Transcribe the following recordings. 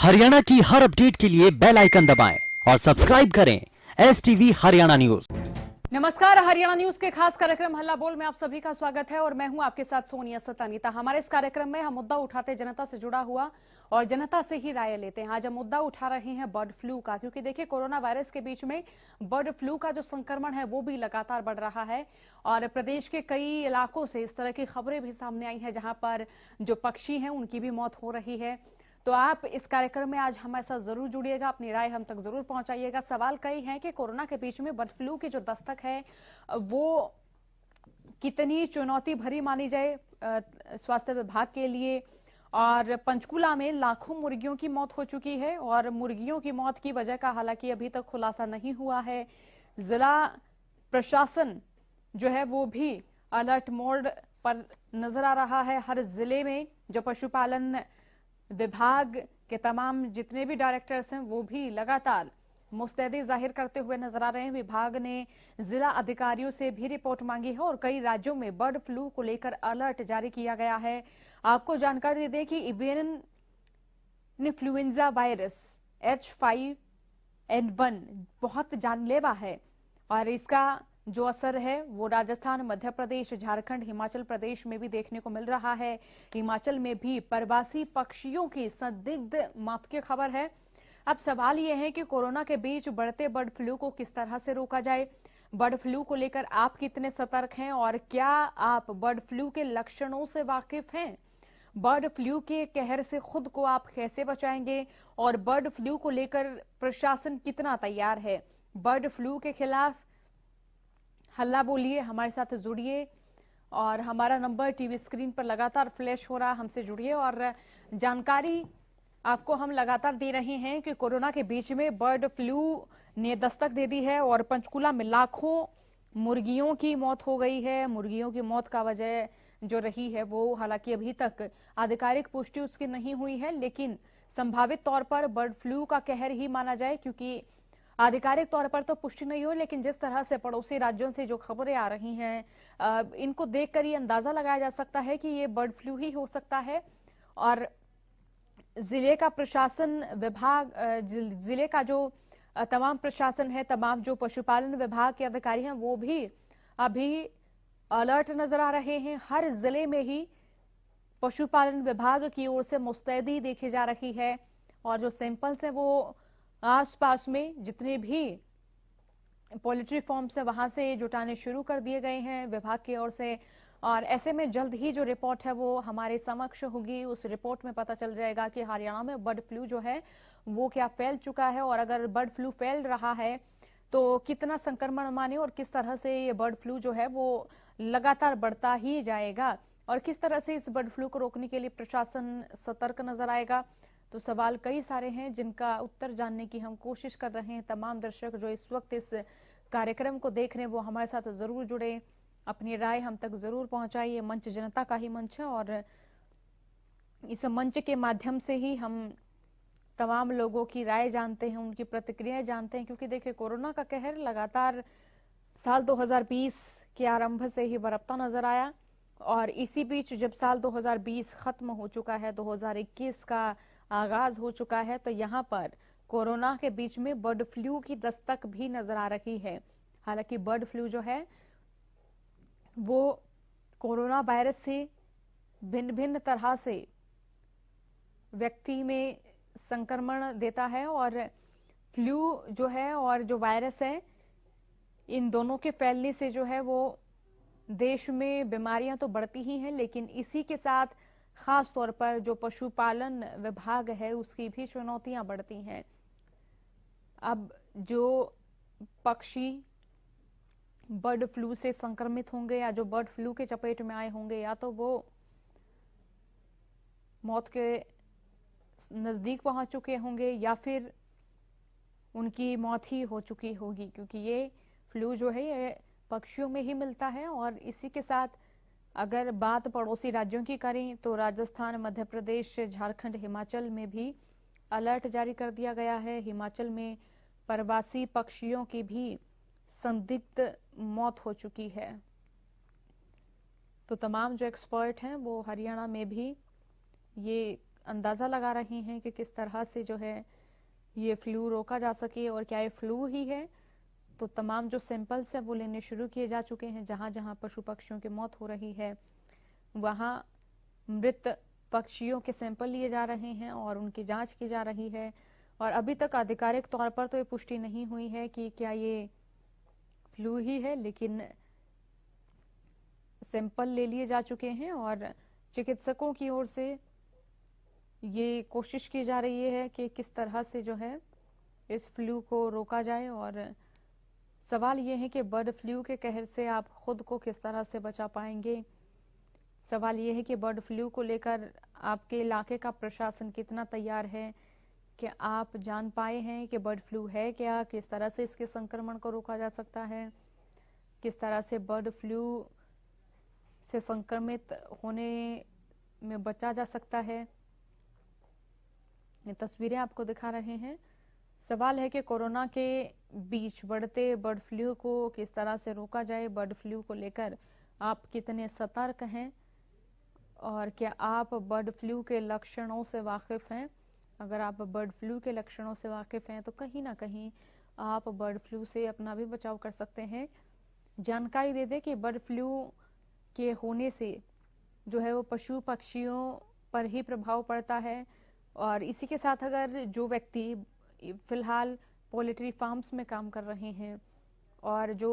हरियाणा की हर अपडेट के लिए बेल आइकन दबाएं और सब्सक्राइब करें STV हरियाणा न्यूज। नमस्कार, हरियाणा न्यूज के खास कार्यक्रम हल्ला बोल में आप सभी का स्वागत है और मैं हूं आपके साथ सोनिया सतानीता। हमारे इस कार्यक्रम में हम मुद्दा उठाते जनता से जुड़ा हुआ और जनता से ही राय लेते हैं। आज हम मुद्दा उठा रहे हैं बर्ड फ्लू का, क्योंकि देखिए कोरोना वायरस के बीच में बर्ड फ्लू का जो संक्रमण है वो भी लगातार बढ़ रहा है और प्रदेश के कई इलाकों से इस तरह की खबरें भी सामने आई हैं जहां पर जो पक्षी हैं उनकी भी मौत हो रही है। तो आप इस कार्यक्रम में आज हमारे साथ जरूर जुड़िएगा, अपनी राय हम तक जरूर पहुंचाइएगा। सवाल कई हैं कि कोरोना के बीच में बर्ड फ्लू की जो दस्तक है वो कितनी चुनौती भरी मानी जाए स्वास्थ्य विभाग के लिए। और पंचकुला में लाखों मुर्गियों की मौत हो चुकी है और मुर्गियों की मौत की वजह का हालांकि अभी तक खुलासा नहीं हुआ है। जिला प्रशासन जो है वो भी अलर्ट मोड पर नजर आ रहा है। हर जिले में जो पशुपालन विभाग के तमाम जितने भी डायरेक्टर्स हैं वो भी लगातार मुस्तैदी जाहिर करते हुए नजर आ रहे हैं। विभाग ने जिला अधिकारियों से भी रिपोर्ट मांगी है और कई राज्यों में बर्ड फ्लू को लेकर अलर्ट जारी किया गया है। आपको जानकारी दे दें कि एवियन इन्फ्लुएंजा वायरस H5N1 बहुत जानलेवा है और इसका जो असर है वो राजस्थान, मध्य प्रदेश, झारखंड, हिमाचल प्रदेश में भी देखने को मिल रहा है। हिमाचल में भी प्रवासी पक्षियों की संदिग्ध मौत की खबर है। अब सवाल यह है कि कोरोना के बीच बढ़ते बर्ड फ्लू को किस तरह से रोका जाए। बर्ड फ्लू को लेकर आप कितने सतर्क हैं और क्या आप बर्ड फ्लू के लक्षणों से वाकिफ हैं? बर्ड फ्लू के कहर से खुद को आप कैसे बचाएंगे और बर्ड फ्लू को लेकर प्रशासन कितना तैयार है? बर्ड फ्लू के खिलाफ हल्ला बोलिए, हमारे साथ जुड़िए और हमारा नंबर टीवी स्क्रीन पर लगातार फ्लैश हो रहा, हमसे जुड़िए और जानकारी आपको हम लगातार दे रहे हैं कि कोरोना के बीच में बर्ड फ्लू ने दस्तक दे दी है और पंचकुला में लाखों मुर्गियों की मौत हो गई है। मुर्गियों की मौत का वजह जो रही है वो हालांकि अभी तक आधिकारिक पुष्टि उसकी नहीं हुई है, लेकिन संभावित तौर पर बर्ड फ्लू का कहर ही माना जाए, क्योंकि आधिकारिक तौर पर तो पुष्टि नहीं हो, लेकिन जिस तरह से पड़ोसी राज्यों से जो खबरें आ रही हैं इनको देखकर ये अंदाजा लगाया जा सकता है कि ये बर्ड फ्लू ही हो सकता है। और जिले का प्रशासन विभाग, जिले का जो तमाम प्रशासन है, तमाम जो पशुपालन विभाग के अधिकारी हैं वो भी अभी अलर्ट नजर आ रहे हैं। हर जिले में ही पशुपालन विभाग की ओर से मुस्तैदी देखी जा रही है और जो सैंपल्स हैं वो आसपास में जितने भी पोल्ट्री फार्म्स है वहां से जुटाने शुरू कर दिए गए हैं विभाग की ओर से। और ऐसे में जल्द ही जो रिपोर्ट है वो हमारे समक्ष होगी। उस रिपोर्ट में पता चल जाएगा कि हरियाणा में बर्ड फ्लू जो है वो क्या फैल चुका है और अगर बर्ड फ्लू फैल रहा है तो कितना संक्रमण माने और किस तरह से ये बर्ड फ्लू जो है वो लगातार बढ़ता ही जाएगा और किस तरह से इस बर्ड फ्लू को रोकने के लिए प्रशासन सतर्क नजर आएगा। तो सवाल कई सारे हैं जिनका उत्तर जानने की हम कोशिश कर रहे हैं। तमाम दर्शक जो इस वक्त इस कार्यक्रम को देख रहे हैं वो हमारे साथ जरूर जुड़े, अपनी राय हम तक जरूर पहुंचाइए। मंच जनता का ही मंच है और इस मंच के माध्यम से ही हम तमाम लोगों की राय जानते हैं, उनकी प्रतिक्रियाएं जानते हैं, क्योंकि देखिए कोरोना का कहर लगातार साल 2020 के आरंभ से ही बरपता नजर आया और इसी बीच जब साल 2020 खत्म हो चुका है, 2021 का आगाज हो चुका है, तो यहां पर कोरोना के बीच में बर्ड फ्लू की दस्तक भी नजर आ रही है। हालांकि बर्ड फ्लू जो है वो कोरोना वायरस से भिन्न भिन्न तरह से व्यक्ति में संक्रमण देता है और फ्लू जो है और जो वायरस है इन दोनों के फैलने से जो है वो देश में बीमारियां तो बढ़ती ही हैं, लेकिन इसी के साथ खास तौर पर जो पशुपालन विभाग है उसकी भी चुनौतियां बढ़ती हैं। अब जो पक्षी बर्ड फ्लू से संक्रमित होंगे या जो बर्ड फ्लू के चपेट में आए होंगे या तो वो मौत के नजदीक पहुंच चुके होंगे या फिर उनकी मौत ही हो चुकी होगी, क्योंकि ये फ्लू जो है ये पक्षियों में ही मिलता है। और इसी के साथ अगर बात पड़ोसी राज्यों की करें तो राजस्थान, मध्य प्रदेश, झारखंड, हिमाचल में भी अलर्ट जारी कर दिया गया है। हिमाचल में प्रवासी पक्षियों की भी संदिग्ध मौत हो चुकी है। तो तमाम जो एक्सपर्ट हैं वो हरियाणा में भी ये अंदाजा लगा रही हैं कि किस तरह से जो है ये फ्लू रोका जा सके और क्या ये फ्लू ही है। तो तमाम जो सैंपल्स है वो लेने शुरू किए जा चुके हैं। जहां जहां पशु पक्षियों की मौत हो रही है वहां मृत पक्षियों के सैंपल लिए जा रहे हैं और उनकी जांच की जा रही है। और अभी तक आधिकारिक तौर पर तो ये पुष्टि नहीं हुई है कि क्या ये फ्लू ही है, लेकिन सैंपल ले लिए जा चुके हैं और चिकित्सकों की ओर से ये कोशिश की जा रही है कि किस तरह से जो है इस फ्लू को रोका जाए। और सवाल ये है कि बर्ड फ्लू के कहर से आप खुद को किस तरह से बचा पाएंगे। सवाल ये है कि बर्ड फ्लू को लेकर आपके इलाके का प्रशासन कितना तैयार है, कि आप जान पाए हैं कि बर्ड फ्लू है क्या, किस तरह से इसके संक्रमण को रोका जा सकता है, किस तरह से बर्ड फ्लू से संक्रमित होने में बचा जा सकता है। ये तस्वीरें आपको दिखा रहे हैं। सवाल है कि कोरोना के बीच बढ़ते बर्ड फ्लू को किस तरह से रोका जाए। बर्ड फ्लू को लेकर आप कितने सतर्क हैं और क्या आप बर्ड फ्लू के लक्षणों से वाकिफ हैं। अगर आप बर्ड फ्लू के लक्षणों से वाकिफ हैं तो कहीं ना कहीं आप बर्ड फ्लू से अपना भी बचाव कर सकते हैं। जानकारी दे दें कि बर्ड फ्लू के होने से जो है वो पशु पक्षियों पर ही प्रभाव पड़ता है। और इसी के साथ अगर जो व्यक्ति फिलहाल पोल्ट्री फार्म्स में काम कर रहे हैं और जो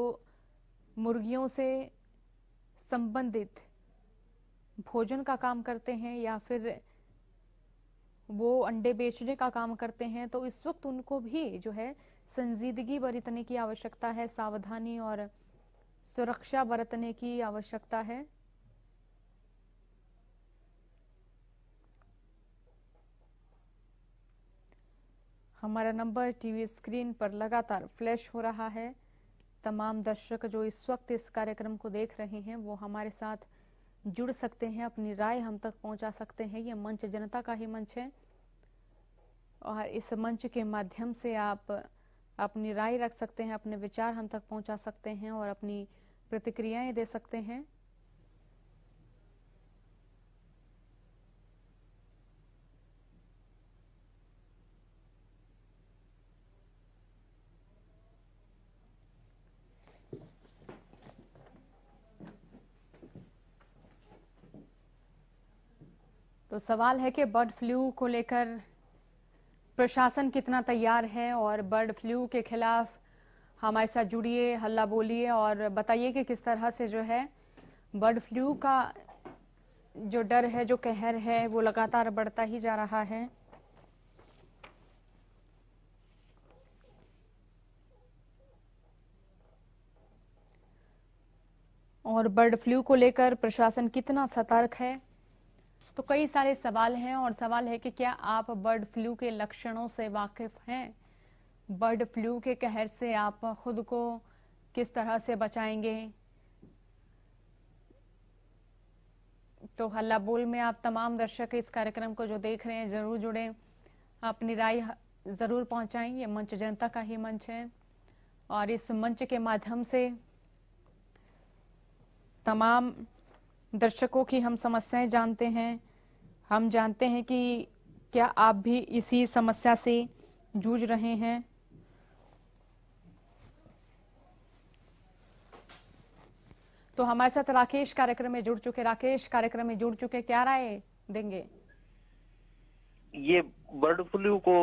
मुर्गियों से संबंधित भोजन का काम करते हैं या फिर वो अंडे बेचने का काम करते हैं, तो इस वक्त उनको भी जो है संजीदगी बरतने की आवश्यकता है, सावधानी और सुरक्षा बरतने की आवश्यकता है। हमारा नंबर टीवी स्क्रीन पर लगातार फ्लैश हो रहा है। तमाम दर्शक जो इस वक्त इस कार्यक्रम को देख रहे हैं वो हमारे साथ जुड़ सकते हैं, अपनी राय हम तक पहुंचा सकते हैं। ये मंच जनता का ही मंच है और इस मंच के माध्यम से आप अपनी राय रख सकते हैं, अपने विचार हम तक पहुंचा सकते हैं और अपनी प्रतिक्रियाएं दे सकते हैं। तो सवाल है कि बर्ड फ्लू को लेकर प्रशासन कितना तैयार है और बर्ड फ्लू के खिलाफ हमारे साथ जुड़िए, हल्ला बोलिए और बताइए कि किस तरह से जो है बर्ड फ्लू का जो डर है, जो कहर है, वो लगातार बढ़ता ही जा रहा है। और बर्ड फ्लू को लेकर प्रशासन कितना सतर्क है। तो कई सारे सवाल हैं और सवाल है कि क्या आप बर्ड फ्लू के लक्षणों से वाकिफ हैं। बर्ड फ्लू के कहर से आप खुद को किस तरह से बचाएंगे। तो हल्ला बोल में आप तमाम दर्शक इस कार्यक्रम को जो देख रहे हैं जरूर जुड़ें, अपनी राय जरूर पहुंचाएं। ये मंच जनता का ही मंच है और इस मंच के माध्यम से तमाम दर्शकों की हम समस्याएं जानते हैं। हम जानते हैं कि क्या आप भी इसी समस्या से जूझ रहे हैं। तो हमारे साथ राकेश कार्यक्रम में जुड़ चुके। राकेश कार्यक्रम में जुड़ चुके, क्या राय देंगे। ये बर्ड फ्लू को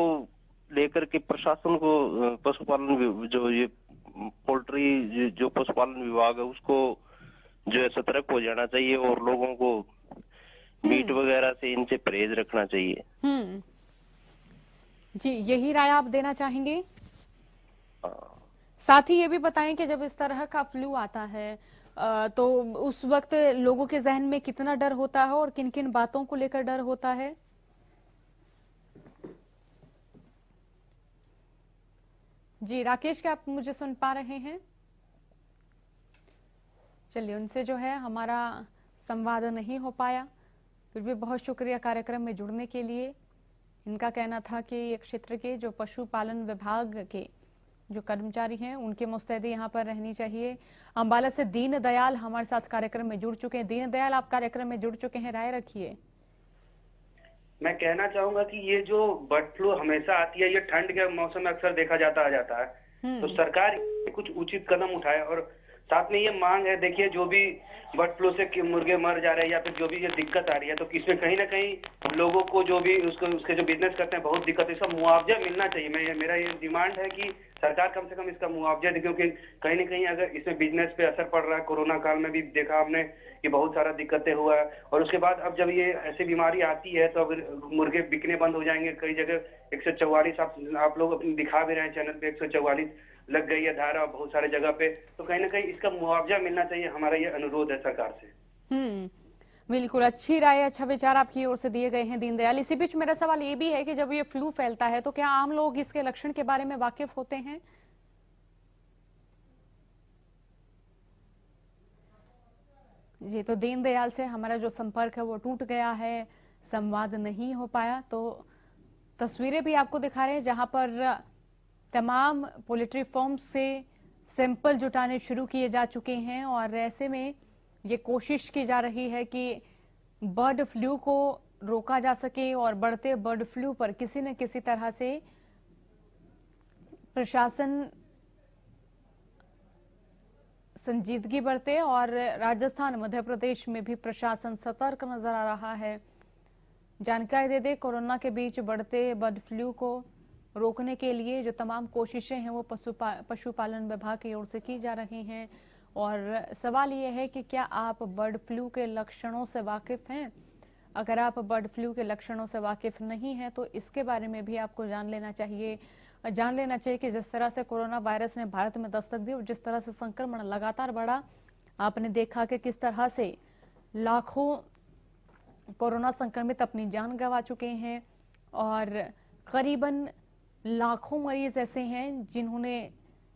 लेकर के प्रशासन को पशुपालन जो ये पोल्ट्री जो पशुपालन विभाग है उसको जो है सतर्क हो जाना चाहिए और लोगों को मीट वगैरह से इनसे परहेज रखना चाहिए। जी, यही राय आप देना चाहेंगे। साथ ही ये भी बताएं कि जब इस तरह का फ्लू आता है तो उस वक्त लोगों के जहन में कितना डर होता है और किन किन बातों को लेकर डर होता है। जी राकेश, क्या आप मुझे सुन पा रहे हैं। चलिए, उनसे जो है हमारा संवाद नहीं हो पाया। फिर भी बहुत शुक्रिया कार्यक्रम में जुड़ने के लिए। इनका कहना था कि ये क्षेत्र के जो पशुपालन विभाग के जो कर्मचारी हैं उनकी मुस्तैदी यहाँ पर रहनी चाहिए। अंबाला से दीन दयाल हमारे साथ कार्यक्रम में जुड़ चुके हैं। दीन दयाल, आप कार्यक्रम में जुड़ चुके हैं, राय रखिए। मैं कहना चाहूंगा कि ये जो बर्ड फ्लू हमेशा आती है, ये ठंड के मौसम में अक्सर देखा जाता आ जाता है। तो सरकार कुछ उचित कदम उठाए। और साथ में ये मांग है, देखिए जो भी बर्ड फ्लू से मुर्गे मर जा रहे हैं या फिर जो भी ये दिक्कत आ रही है, तो इसमें कहीं ना कहीं लोगों को जो भी उसके जो बिजनेस करते हैं बहुत दिक्कत है। इसका मुआवजा मिलना चाहिए। मेरा ये डिमांड है कि सरकार कम से कम इसका मुआवजा दे, क्योंकि कहीं ना कहीं अगर इसमें बिजनेस पे असर पड़ रहा है। कोरोना काल में भी देखा हमने कि बहुत सारा दिक्कतें हुआ है। और उसके बाद अब जब ये ऐसी बीमारी आती है तो अब मुर्गे बिकने बंद हो जाएंगे। कई जगह 144 आप लोग अपने दिखा भी रहे हैं चैनल पे, 144 लग गई है धारा बहुत सारे जगह पे। तो कहीं ना कहीं इसका मुआवजा मिलना चाहिए। हमारा ये अनुरोध है सरकार से। बिल्कुल, अच्छी राय, अच्छा विचार आपकी ओर से दिए गए हैं दीनदयाल। इसी बीच मेरा सवाल ये भी है कि जब ये फ्लू फैलता है तो क्या आम लोग इसके लक्षण के बारे में वाकिफ होते हैं? जी, तो दीनदयाल से हमारा जो संपर्क है वो टूट गया है, संवाद नहीं हो पाया। तो तस्वीरें भी आपको दिखा रहे हैं जहां पर तमाम पोल्ट्री फार्म से सैंपल जुटाने शुरू किए जा चुके हैं और ऐसे में ये कोशिश की जा रही है कि बर्ड फ्लू को रोका जा सके और बढ़ते बर्ड फ्लू पर किसी न किसी तरह से प्रशासन संजीदगी बरते। और राजस्थान, मध्य प्रदेश में भी प्रशासन सतर्क नजर आ रहा है। जानकारी दे दे, कोरोना के बीच बढ़ते बर्ड फ्लू को रोकने के लिए जो तमाम कोशिशें हैं वो पशुपालन विभाग की ओर से की जा रही हैं। और सवाल ये है कि क्या आप बर्ड फ्लू के लक्षणों से वाकिफ हैं? अगर आप बर्ड फ्लू के लक्षणों से वाकिफ नहीं हैं तो इसके बारे में भी आपको जान लेना चाहिए कि जिस तरह से कोरोना वायरस ने भारत में दस्तक दी और जिस तरह से संक्रमण लगातार बढ़ा, आपने देखा कि किस तरह से लाखों कोरोना संक्रमित अपनी जान गंवा चुके हैं और करीबन लाखों मरीज ऐसे हैं जिन्होंने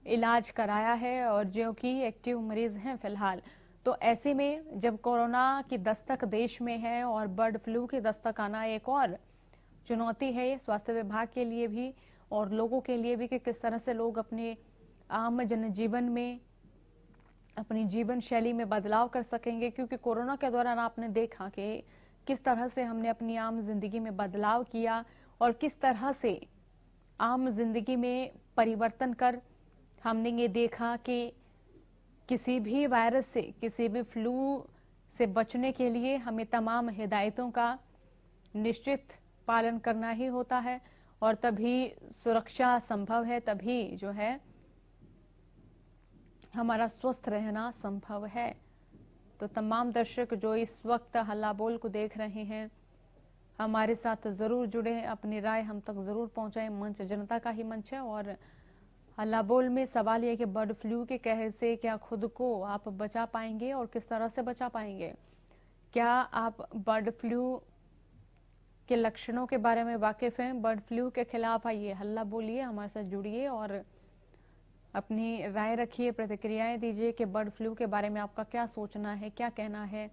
इलाज कराया है और जो कि एक्टिव मरीज हैं फिलहाल। तो ऐसे में जब कोरोना की दस्तक देश में है और बर्ड फ्लू की दस्तक आना एक और चुनौती है स्वास्थ्य विभाग के लिए भी और लोगों के लिए भी कि किस तरह से लोग अपने आम जनजीवन में, अपनी जीवन शैली में बदलाव कर सकेंगे। क्योंकि कोरोना के दौरान आपने देखा कि किस तरह से हमने अपनी आम जिंदगी में बदलाव किया और किस तरह से आम जिंदगी में परिवर्तन कर हमने ये देखा कि किसी भी वायरस से, किसी भी फ्लू से बचने के लिए हमें तमाम हिदायतों का निश्चित पालन करना ही होता है और तभी सुरक्षा संभव है, तभी जो है हमारा स्वस्थ रहना संभव है। तो तमाम दर्शक जो इस वक्त हल्ला बोल को देख रहे हैं, हमारे साथ जरूर जुड़े, अपनी राय हम तक जरूर पहुंचाएं। मंच जनता का ही मंच है और हल्ला बोल में सवाल यह कि बर्ड फ्लू के कहर से क्या खुद को आप बचा पाएंगे और किस तरह से बचा पाएंगे? क्या आप बर्ड फ्लू के लक्षणों के बारे में वाकिफ हैं? बर्ड फ्लू के खिलाफ आइए, हल्ला बोलिए, हमारे साथ जुड़िए और अपनी राय रखिए, प्रतिक्रियाएं दीजिए कि बर्ड फ्लू के बारे में आपका क्या सोचना है, क्या कहना है।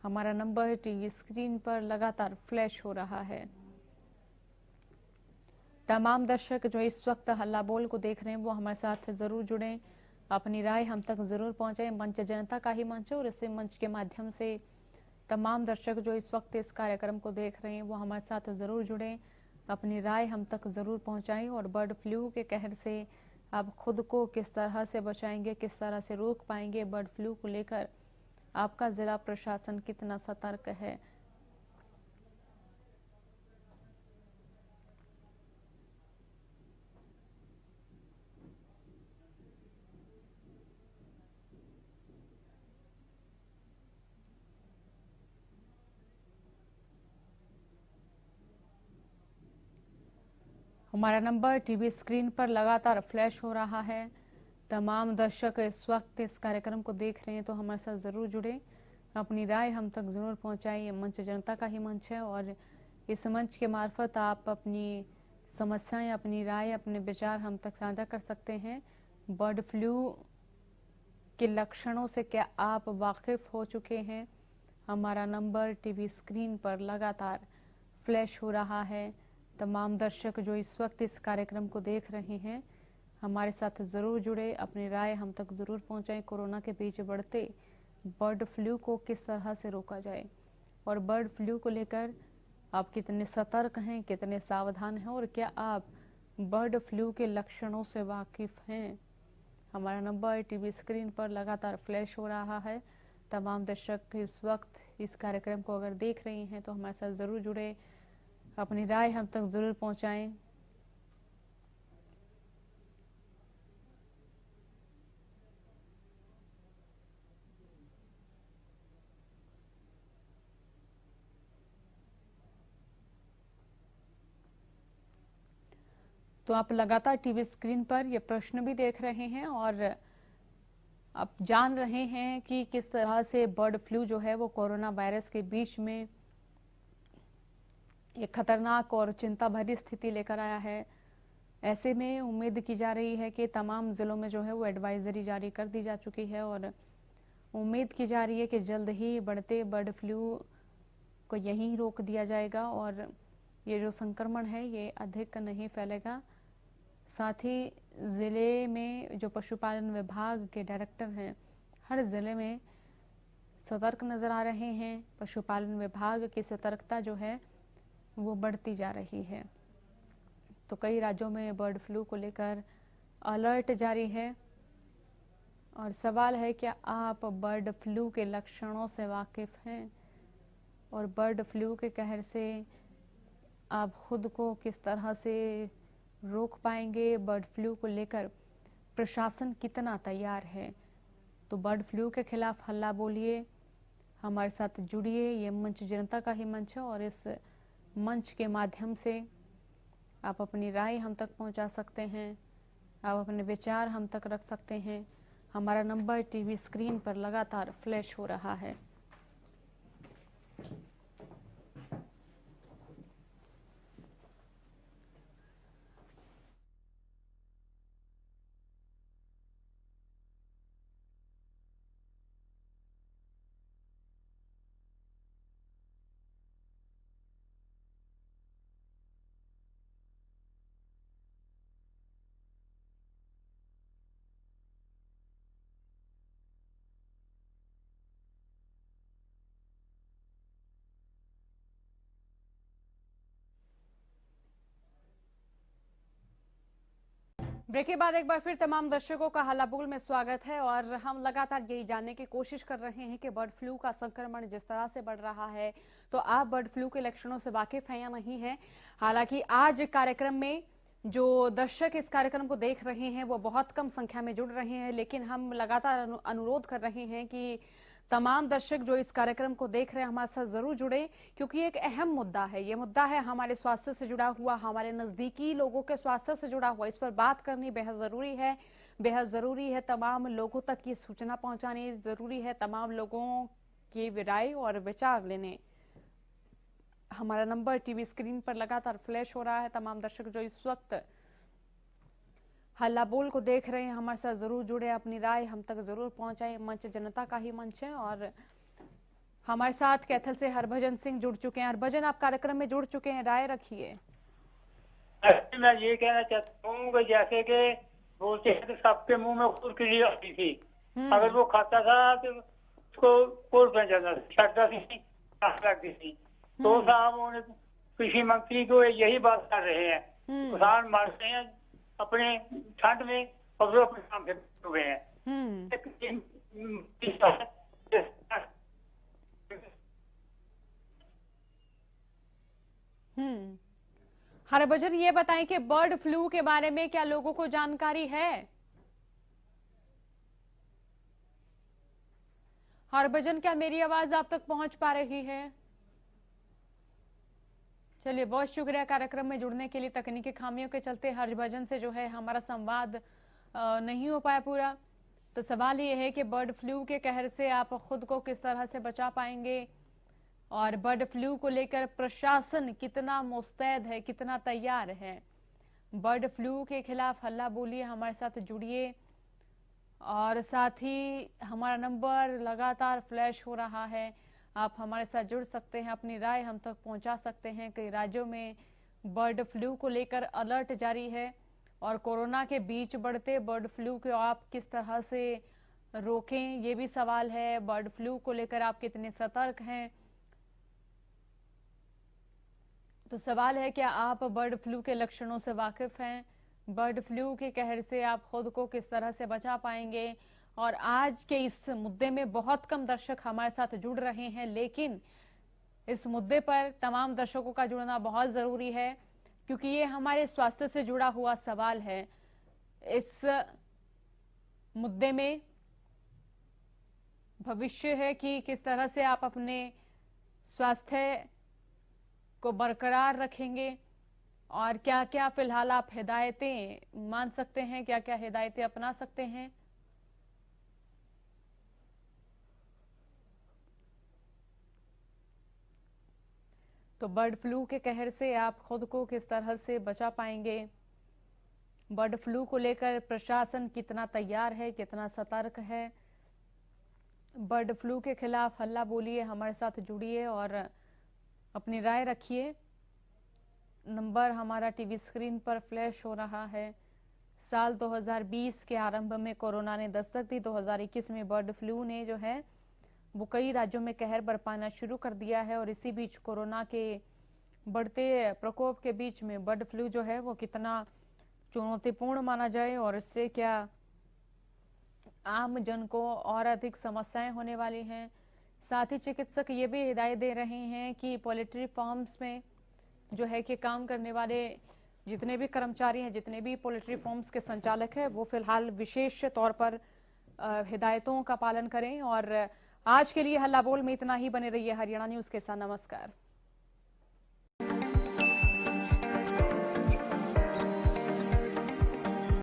हमारा नंबर टीवी स्क्रीन पर लगातार फ्लैश हो रहा है। तमाम दर्शक जो इस वक्त हल्ला बोल को देख रहे हैं वो हमारे साथ जरूर जुड़ें, अपनी राय हम तक जरूर पहुंचाएं। मंच जनता का ही मंच है और इस मंच के माध्यम से तमाम दर्शक जो इस वक्त इस कार्यक्रम को देख रहे हैं वो हमारे साथ जरूर जुड़ें, अपनी राय हम तक जरूर पहुंचाएं और बर्ड फ्लू के कहर से आप खुद को किस तरह से बचाएंगे, किस तरह से रोक पाएंगे, बर्ड फ्लू को लेकर आपका जिला प्रशासन कितना सतर्क है। हमारा नंबर टीवी स्क्रीन पर लगातार फ्लैश हो रहा है। तमाम दर्शक इस वक्त इस कार्यक्रम को देख रहे हैं तो हमारे साथ जरूर जुड़े, अपनी राय हम तक जरूर पहुंचाएं। ये मंच जनता का ही मंच है और इस मंच के मार्फत आप अपनी समस्याएं, अपनी राय, अपने विचार हम तक साझा कर सकते हैं। बर्ड फ्लू के लक्षणों से क्या आप वाकिफ हो चुके हैं? हमारा नंबर टीवी स्क्रीन पर लगातार फ्लैश हो रहा है। तमाम दर्शक जो इस वक्त इस कार्यक्रम को देख रहे हैं हमारे साथ जरूर जुड़े, अपनी राय हम तक जरूर पहुंचाएं। कोरोना के बीच बढ़ते बर्ड फ्लू को किस तरह से रोका जाए और बर्ड फ्लू को लेकर आप कितने सतर्क हैं, कितने सावधान हैं और क्या आप बर्ड फ्लू के लक्षणों से वाकिफ हैं? हमारा नंबर टीवी स्क्रीन पर लगातार फ्लैश हो रहा है। तमाम दर्शक इस वक्त इस कार्यक्रम को अगर देख रहे हैं तो हमारे साथ जरूर जुड़े, अपनी राय हम तक जरूर पहुंचाएं। तो आप लगातार टीवी स्क्रीन पर ये प्रश्न भी देख रहे हैं और आप जान रहे हैं कि किस तरह से बर्ड फ्लू जो है वो कोरोना वायरस के बीच में एक खतरनाक और चिंता भरी स्थिति लेकर आया है। ऐसे में उम्मीद की जा रही है कि तमाम जिलों में जो है वो एडवाइजरी जारी कर दी जा चुकी है और उम्मीद की जा रही है कि जल्द ही बढ़ते बर्ड फ्लू को यहीं रोक दिया जाएगा और ये जो संक्रमण है ये अधिक नहीं फैलेगा। साथ ही जिले में जो पशुपालन विभाग के डायरेक्टर हैं हर जिले में सतर्क नजर आ रहे हैं। पशुपालन विभाग की सतर्कता जो है वो बढ़ती जा रही है। तो कई राज्यों में बर्ड फ्लू को लेकर अलर्ट जारी है और सवाल है क्या आप बर्ड फ्लू के लक्षणों से वाकिफ हैं और बर्ड फ्लू के कहर से आप खुद को किस तरह से रोक पाएंगे? बर्ड फ्लू को लेकर प्रशासन कितना तैयार है? तो बर्ड फ्लू के खिलाफ हल्ला बोलिए, हमारे साथ जुड़िए। ये मंच जनता का ही मंच है और इस मंच के माध्यम से आप अपनी राय हम तक पहुंचा सकते हैं, आप अपने विचार हम तक रख सकते हैं। हमारा नंबर टीवी स्क्रीन पर लगातार फ्लैश हो रहा है। ब्रेक के बाद एक बार फिर तमाम दर्शकों का हल्ला बोल में स्वागत है और हम लगातार यही जानने की कोशिश कर रहे हैं कि बर्ड फ्लू का संक्रमण जिस तरह से बढ़ रहा है तो आप बर्ड फ्लू के लक्षणों से वाकिफ हैं या नहीं है। हालांकि आज कार्यक्रम में जो दर्शक इस कार्यक्रम को देख रहे हैं वो बहुत कम संख्या में जुड़ रहे हैं, लेकिन हम लगातार अनुरोध कर रहे हैं कि तमाम दर्शक जो इस कार्यक्रम को देख रहे हैं हमारे साथ जरूर जुड़े, क्योंकि एक अहम मुद्दा है। ये मुद्दा है हमारे स्वास्थ्य से जुड़ा हुआ, हमारे नजदीकी लोगों के स्वास्थ्य से जुड़ा हुआ। इस पर बात करनी बेहद जरूरी है, बेहद जरूरी है। तमाम लोगों तक ये सूचना पहुंचानी जरूरी है, तमाम लोगों की राय और विचार लेने। हमारा नंबर टीवी स्क्रीन पर लगातार फ्लैश हो रहा है। तमाम दर्शक जो इस वक्त हल्ला बोल को देख रहे हैं हमारे साथ जरूर जुड़े, अपनी राय हम तक जरूर पहुंचाए। मंच जनता का ही मंच है और हमारे साथ कैथल से हरभजन सिंह जुड़ चुके हैं। हरभजन, आप कार्यक्रम में जुड़ चुके हैं, राय रखिए। मैं ये कहना चाहता हूँ कि जैसे कि बोलते हैं कि सबके मुंह में खुरकी आती थी, अगर वो खाता था तो उसको कोर्ट में जाना छटता थी, लगती थी। तो साहब कृषि मंत्री को यही बात कर रहे हैं, किसान मरते हैं अपने ठंड में और वो अपने काम से हुए हैं। हरभजन, ये बताएं कि बर्ड फ्लू के बारे में क्या लोगों को जानकारी है? हरभजन, क्या मेरी आवाज आप तक पहुंच पा रही है? चलिए, बहुत शुक्रिया कार्यक्रम में जुड़ने के लिए। तकनीकी खामियों के चलते हरभजन से जो है हमारा संवाद नहीं हो पाया पूरा। तो सवाल ये है कि बर्ड फ्लू के कहर से आप खुद को किस तरह से बचा पाएंगे और बर्ड फ्लू को लेकर प्रशासन कितना मुस्तैद है, कितना तैयार है। बर्ड फ्लू के खिलाफ हल्ला बोलिए, हमारे साथ जुड़िए और साथ ही हमारा नंबर लगातार फ्लैश हो रहा है। आप हमारे साथ जुड़ सकते हैं, अपनी राय हम तक पहुंचा सकते हैं। कई राज्यों में बर्ड फ्लू को लेकर अलर्ट जारी है और कोरोना के बीच बढ़ते बर्ड फ्लू को आप किस तरह से रोकें, ये भी सवाल है। बर्ड फ्लू को लेकर आप कितने सतर्क हैं, तो सवाल है, क्या आप बर्ड फ्लू के लक्षणों से वाकिफ हैं? बर्ड फ्लू के कहर से आप खुद को किस तरह से बचा पाएंगे? और आज के इस मुद्दे में बहुत कम दर्शक हमारे साथ जुड़ रहे हैं, लेकिन इस मुद्दे पर तमाम दर्शकों का जुड़ना बहुत जरूरी है, क्योंकि ये हमारे स्वास्थ्य से जुड़ा हुआ सवाल है। इस मुद्दे में भविष्य है कि किस तरह से आप अपने स्वास्थ्य को बरकरार रखेंगे और क्या क्या फिलहाल आप हिदायतें मान सकते हैं, क्या क्या हिदायतें अपना सकते हैं। तो बर्ड फ्लू के कहर से आप खुद को किस तरह से बचा पाएंगे, बर्ड फ्लू को लेकर प्रशासन कितना तैयार है, कितना सतर्क है। बर्ड फ्लू के खिलाफ हल्ला बोलिए, हमारे साथ जुड़िए और अपनी राय रखिए। नंबर हमारा टीवी स्क्रीन पर फ्लैश हो रहा है। साल 2020 के आरंभ में कोरोना ने दस्तक दी। 2021 में बर्ड फ्लू ने जो है वो कई राज्यों में कहर बरपाना शुरू कर दिया है और इसी बीच कोरोना के बढ़ते प्रकोप के बीच में बर्ड फ्लू जो है वो कितना चुनौतीपूर्ण माना जाए और इससे क्या आम जन को और अधिक समस्याएं होने वाली हैं। साथ ही चिकित्सक ये भी हिदायत दे रहे हैं कि पोल्ट्री फार्म्स में जो है कि काम करने वाले जितने भी कर्मचारी हैं, जितने भी पोल्ट्री फार्म्स के संचालक हैं, वो फिलहाल विशेष तौर पर हिदायतों का पालन करें। और आज के लिए हल्ला बोल में इतना ही। बने रहिए हरियाणा न्यूज के साथ। नमस्कार।